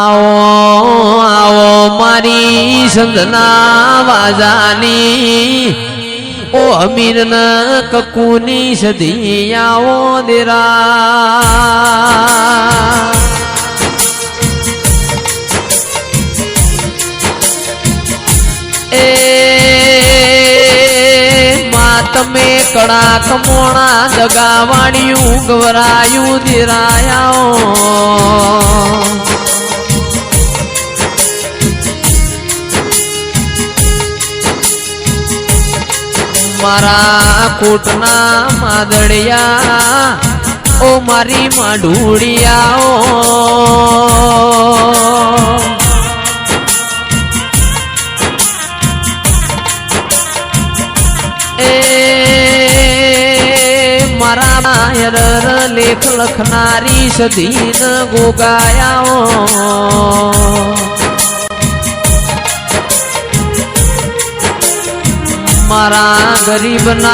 आओ आओ मारी संदना वाजानी ओ अमीर न ककुनी सदी आओ देरा ए मात में कड़ा कमोणा दगावाड़ियों गवरायू दिरायाओ मारा कोटना मादड़िया ओ मारी माढूड़िया ओ ए मारा मायर लेख लखनारी सदीन गोगाया मारा गरीब ना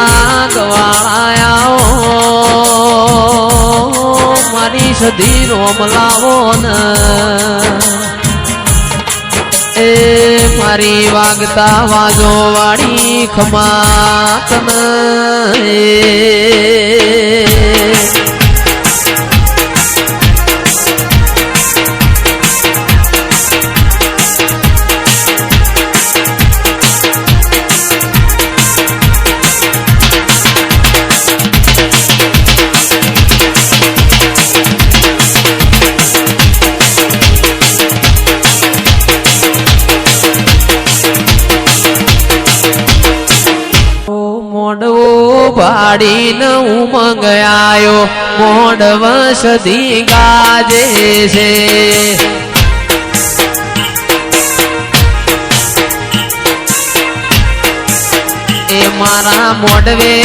गवाया मारी सदी रोमलावो न ए मारी वागता वाजो वाड़ी खमातन पाड़ी न उमंग आयो मोडव सदी गाजे से ए मारा मोडवे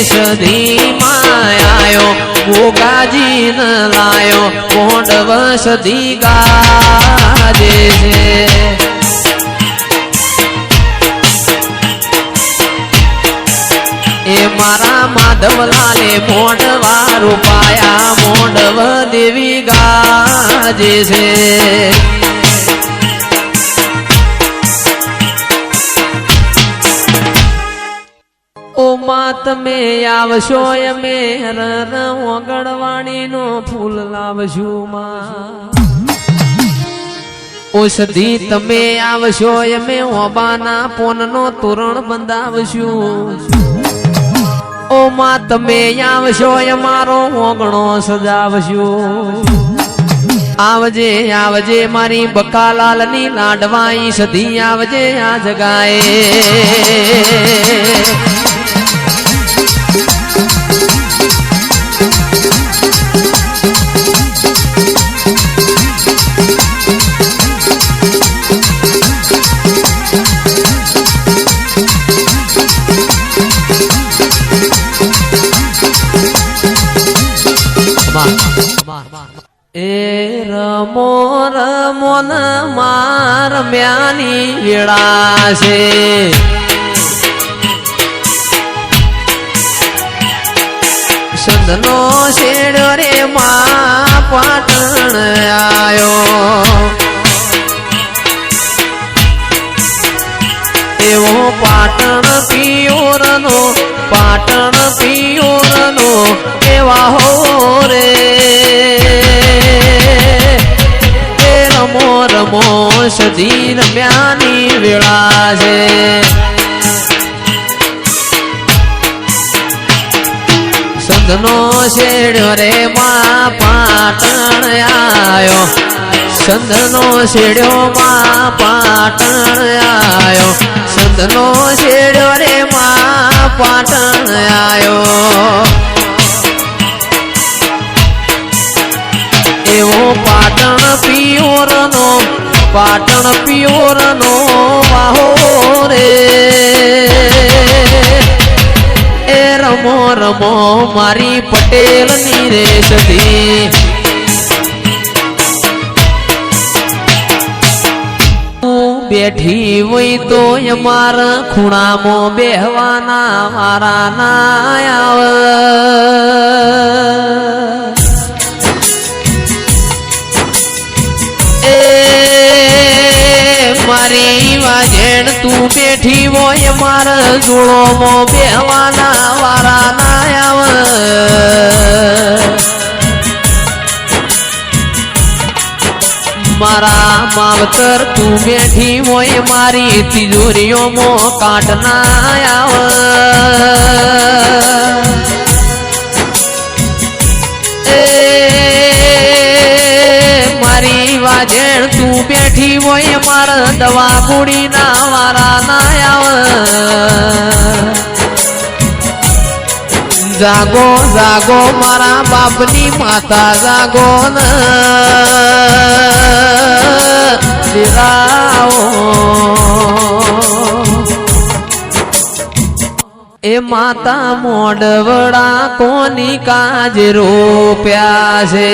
सदी मायायो गोगाजी न लायो मोडव सदी गाजे से ए मारा माधव लाले मोडवा रूपाया मोडव देवी गाजे से ओ मात में आवशो में हर ओगड़वाणी नो फूल लावशु मा ओ सदी तमे आवशो में ओबाना पोन नो तोरण बंधावशु ओ मां तमे आवशो मारो ओगणो सजावशो आवजे आवजे मारी बकालाल नी लाडवाई सदी आवजे आ जगाए ए रमो रमो न मार म्यानी वेड़ा से संदनो शेड़ो रे मां पाटण आयो एवो पाटण पियोरनो एवा हो रे रमो रमो सदी रम्यानी वेड़ा से संदनो शेड़ो रे मां पाटण आयो संदनो शेड़ो मां पाटण आयो संदनो शेड़ो रे मां पाटण आयो एवो पाटण पियोरनो वाहो रे ए रमो रमो मारी पटेल नी रे सदी બેઠી હોય તો મારા ખૂણામાં બેહવાના વારા ના આવે મારી વાજેણ તું બેઠી હોય મારા જોડોમાં બેહવાના વારા ના આવે મારા માવતર તું બેઠી હોય મારી તિજોરીઓમાં કાટ ના આવે મારી વાજેણ તું બેઠી હોય મારા દવા ગોળી ના વારા ના આવે જાગો જાગો મારા બાપની માતા જાગો ન એ માતા મોડવડા કોની કાજ રોપ્યા છે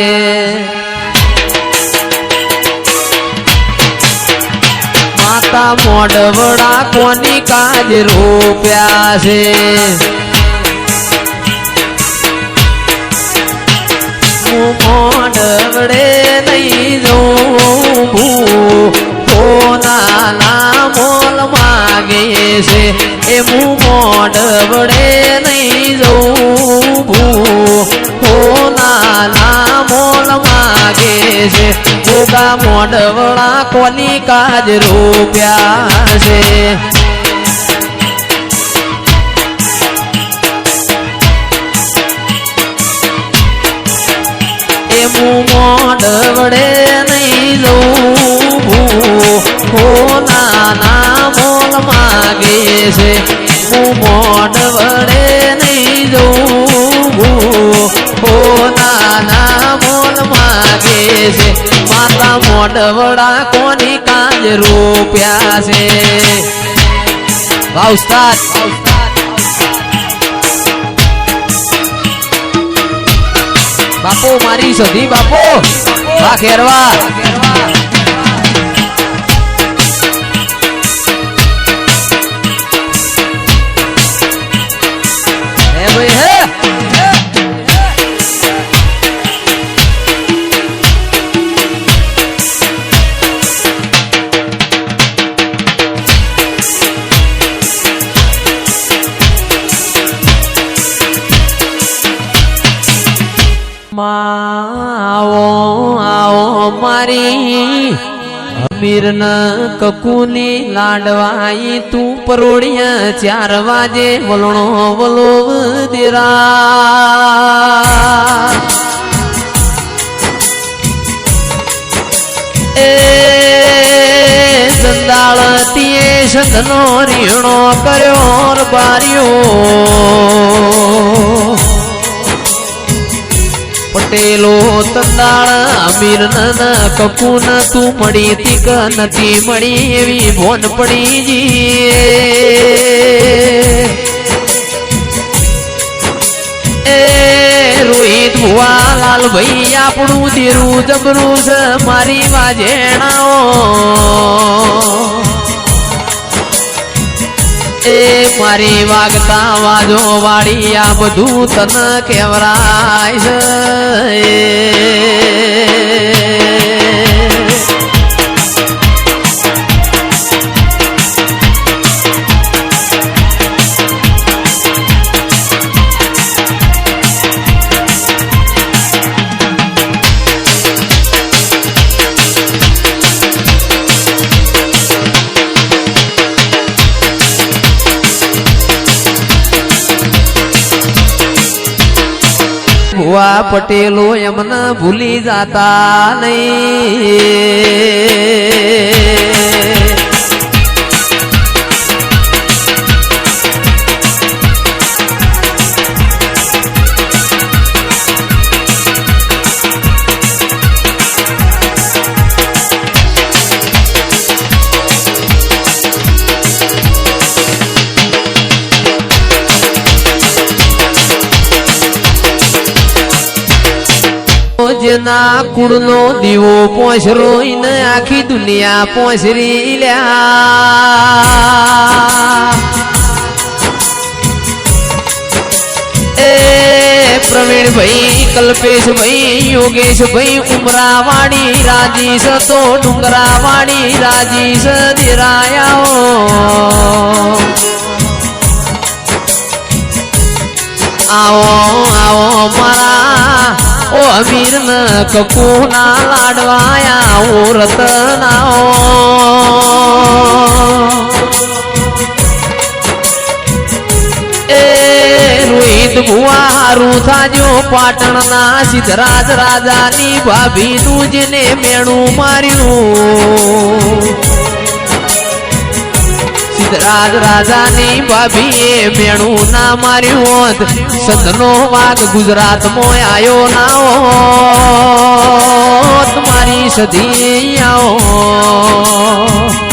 માતા મોડવડા કોની કાજ રોપ્યા છે મોડવડે નહીં જોવું કોના મોલ માગે છે એ મોડવડે નહીં જોવું કોના મોલ માગે છે ગોગા મોડવડા કોની કાજ રોપ્યા છે મોડવડે નહીં જોવું કોના મોલ માગે છે મોડવડે નહીં જોવું કોના મોલ માગે છે માતા મોડવડા કોની કાજ રોપ્યા છે વાહ ઉસ્તાદ બાપો મારી સધી બાપો વાહ ખેરવા હે ભાઈ હે આવો આવો મારી અમીર ન કકુની લાડવાઈ તું પરોડિયા 4 વાજે વલણો વલોવ દેરા એ સંદાળ તીએ સંધનો રીણો કર્યો બાર્યો પટેલો તંદાળ અમીર ન કકુન તું મળી તીક નથી મળી એવી ભોન પડી જી એ રોહિત ભુવા લાલ ભાઈ આપણું ધીરું જબરું છે મારી વાજેણાઓ એ મારી વાગતા વાજો વાળી આ બધું તન કેવરાય છે ભુવા પટેલો એમને ભૂલી જાતા નહીં જેના કુળનો દીવો પોસરો ને આખી દુનિયા પોસરી લ્યા એ પ્રવીણભાઈ કલ્પેશભાઈ યોગેશભાઈ ઉમરાવાડી રાજીશ તો ડુંગરાવાડી રાજીશ દેરાયા આવો આવો મારા ઓ અમીર ન કપૂના લાડવાયા ઓ રતનાઓ એ રોહિત ભુવારું થાજો પાટણના સિદ્ધરાજ રાજાની ભાભીનું જેને મેણું માર્યું સિદ્ધરાજ રાજાની ભાભીએ મેણું ના માર્યું હોત સંતનો વાઘ ગુજરાતમાં આયો ના હોત મારી સધી આવો